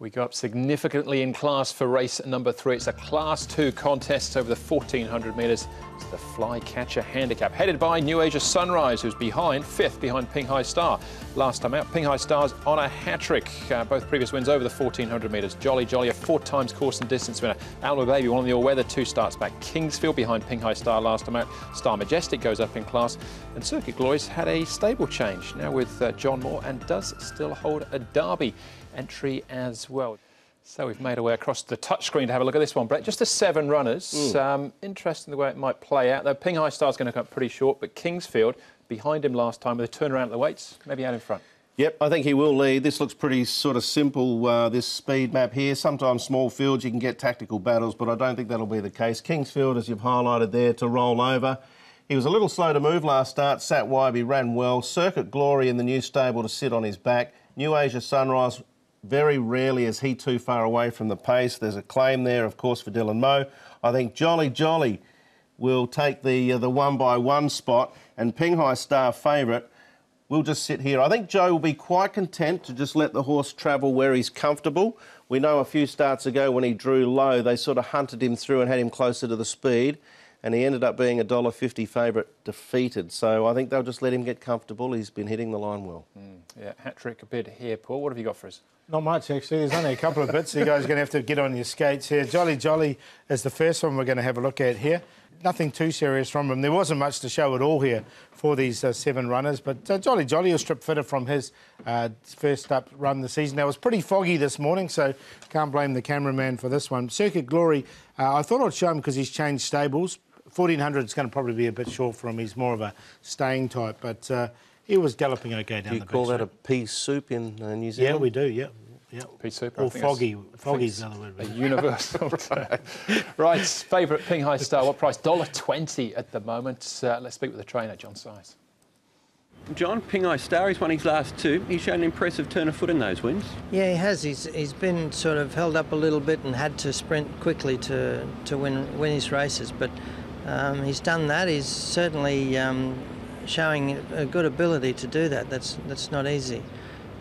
We go up significantly in class for race number 3. It's a Class 2 contest over the 1,400 metres. It's the Flycatcher Handicap, headed by New Asia Sunrise, who's behind, 5th behind Ping Hai Star. Last time out, Ping Hai Star's on a hat-trick. Both previous wins over the 1,400 metres. Jolly Jolly, a 4 times course and distance winner. Alma Baby, one of the all-weather, 2 starts back. Kingsfield behind Ping Hai Star last time out. Star Majestic goes up in class. And Circuit Glory's had a stable change, now with John Moore, and does still hold a Derby entry as well. So we've made our way across the touchscreen to have a look at this one, Brett. Just the 7 runners. Interesting the way it might play out. Though Ping Hai Star's going to come up pretty short, but Kingsfield behind him last time with a turnaround at the weights, maybe out in front. Yep, I think he will lead. This looks pretty sort of simple, this speed map here. Sometimes small fields you can get tactical battles, but I don't think that'll be the case. Kingsfield, as you've highlighted there, to roll over. He was a little slow to move last start, sat wide, he ran well. Circuit Glory in the new stable to sit on his back. New Asia Sunrise, very rarely is he too far away from the pace. There's a claim there, of course, for Dylan Moe. I think Jolly Jolly will take the 1-by-1 spot, and Ping Hai Star favourite will just sit here. I think Joe will be quite content to just let the horse travel where he's comfortable. We know a few starts ago when he drew low, they sort of hunted him through and had him closer to the speed, and he ended up being a $1.50 favourite defeated. So I think they'll just let him get comfortable. He's been hitting the line well. Yeah, hat-trick a bit here, Paul. What have you got for us? Not much, actually. There's only a couple of bits. You guys are going to have to get on your skates here. Jolly Jolly is the first one we're going to have a look at here. Nothing too serious from him. There wasn't much to show at all here for these 7 runners, but Jolly Jolly was strip fitter from his first up run the season. Now, it was pretty foggy this morning, so can't blame the cameraman for this one. Circuit Glory, I thought I'd show him because he's changed stables. 1,400 is going to probably be a bit short for him. He's more of a staying type, but he was galloping okay down the back. Do you call that a pea soup in New Zealand? Yeah, we do, yeah. Pea soup. Or foggy. Foggy's another word. A universal term. Right, favourite Ping Hai Star. What price? $1.20 at the moment. Let's speak with the trainer, John Size. John, Ping Hai Star, he's won his last 2. He's shown an impressive turn of foot in those wins. Yeah, he has. He's been sort of held up a little bit and had to sprint quickly to win his races, but he's done that. He's certainly showing a good ability to do that. That's not easy.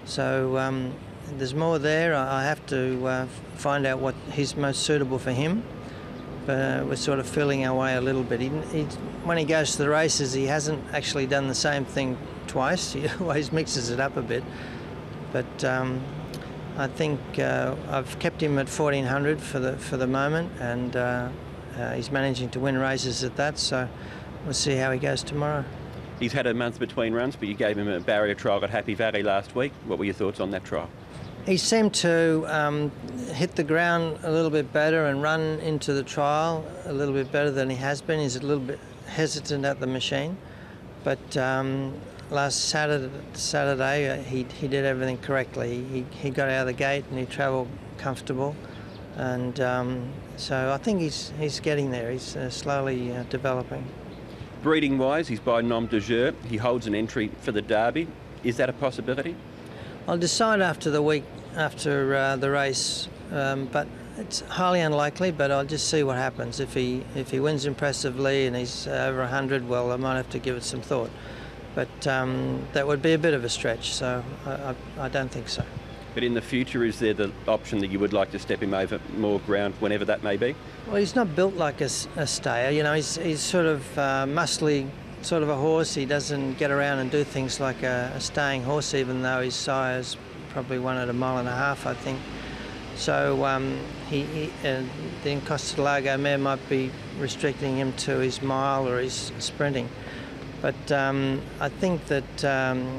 So there's more there. I have to find out what is most suitable for him. But we're sort of feeling our way a little bit. When he goes to the races, he hasn't actually done the same thing twice. He always mixes it up a bit. But I think I've kept him at 1,400 for the moment, and he's managing to win races at that. So we'll see how he goes tomorrow. He's had a month between runs, but you gave him a barrier trial at Happy Valley last week. What were your thoughts on that trial? He seemed to hit the ground a little bit better and run into the trial a little bit better than he has been. He's a little bit hesitant at the machine, but last Saturday he did everything correctly. He got out of the gate and he travelled comfortable, and so I think he's getting there. He's slowly developing. Breeding-wise, he's by nom de jeu. He holds an entry for the Derby. Is that a possibility? I'll decide after the week, after the race, but it's highly unlikely, but I'll just see what happens. If he wins impressively and he's over 100, well, I might have to give it some thought. But that would be a bit of a stretch, so I don't think so. But in the future, is there the option that you would like to step him over more ground, whenever that may be? Well, he's not built like a stayer. You know, he's sort of muscly, sort of a horse. He doesn't get around and do things like a staying horse, even though his sire's probably won at 1.5 miles, I think. So the Incostalago mare might be restricting him to his mile or his sprinting. But I think that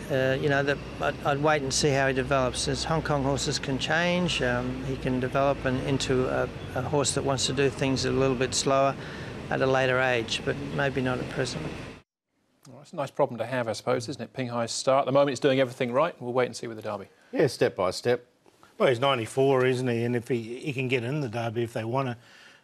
you know, that I'd wait and see how he develops. As Hong Kong horses can change, he can develop into a horse that wants to do things a little bit slower at a later age, but maybe not at present. Well, it's a nice problem to have, I suppose, isn't it? Ping Hai Star. At the moment, he's doing everything right. We'll wait and see with the Derby. Yeah, step by step. Well, he's 94, isn't he? And if he can get in the Derby if they want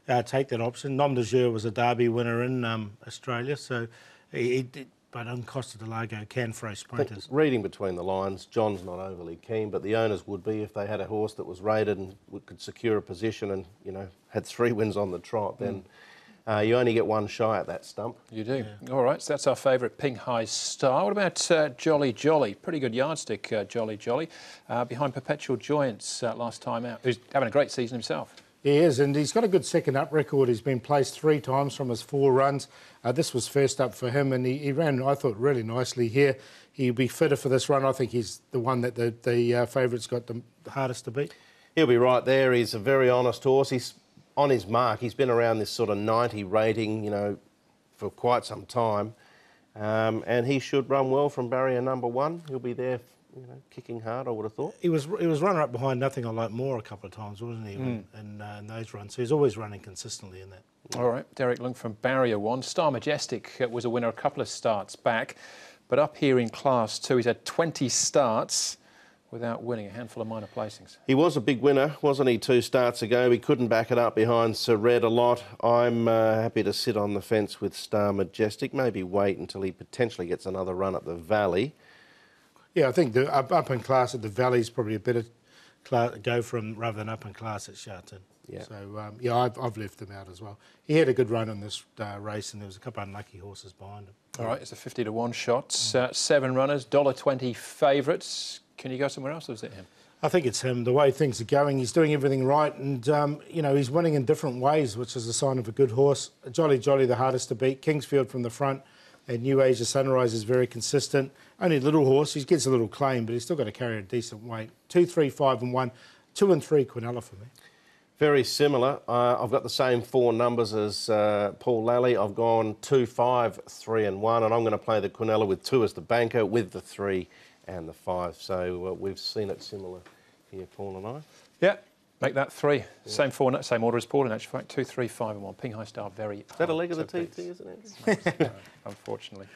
to take that option. Nom de jeu was a Derby winner in Australia, so he did. But Incostalago can throw sprinters. Reading between the lines, John's not overly keen, but the owners would be if they had a horse that was rated and could secure a position and, you know, had 3 wins on the trot, then You only get one shy at that stump. You do. Yeah. All right, so that's our favourite Ping Hai Star. What about Jolly Jolly? Pretty good yardstick, Jolly Jolly, behind Perpetual Joyance last time out, who's having a great season himself. He is, and he's got a good second up record. He's been placed 3 times from his 4 runs. This was first up for him, and he ran, I thought, really nicely here. He'll be fitter for this run. I think he's the one that the favourite's got the hardest to beat. He'll be right there. He's a very honest horse. He's on his mark. He's been around this sort of 90 rating, you know, for quite some time. And he should run well from barrier number 1. He'll be there, you know, kicking hard, I would have thought. He was runner-up behind Nothing I Like More a couple of times, wasn't he, in those runs? So he's always running consistently in that. All right, Derek Lung from barrier 1. Star Majestic was a winner a couple of starts back, but up here in Class 2, he's had 20 starts without winning, a handful of minor placings. He was a big winner, wasn't he, 2 starts ago? He couldn't back it up behind Sir Red a lot. I'm happy to sit on the fence with Star Majestic, maybe wait until he potentially gets another run at the Valley. Yeah, I think the up in class at the Valley is probably a better go for him rather than up in class at Sharton. Yeah. So, yeah, I've left him out as well. He had a good run in this race, and there was a couple of unlucky horses behind him. All right, it's a 50 to 1 shot. 7 runners, $1.20 favourites. Can you go somewhere else, or is it him? I think it's him. The way things are going, he's doing everything right, and you know, he's winning in different ways, which is a sign of a good horse. Jolly Jolly, the hardest to beat. Kingsfield from the front, and New Asia Sunrise is very consistent. Only a little horse. He gets a little claim, but he's still got to carry a decent weight. 2, 3, 5 and 1. 2 and 3 Quinella for me. Very similar. I've got the same 4 numbers as Paul Lally. I've gone 2, 5, 3 and 1, and I'm going to play the Quinella with 2 as the banker, with the 3 and the 5. So we've seen it similar here, Paul and I. Yeah, make that 3. Yeah. Same order as Paul in actual fact. 2, 3, 5 and 1. Ping Hai Star, very. Is that a leg of the TT, isn't it? Unfortunately.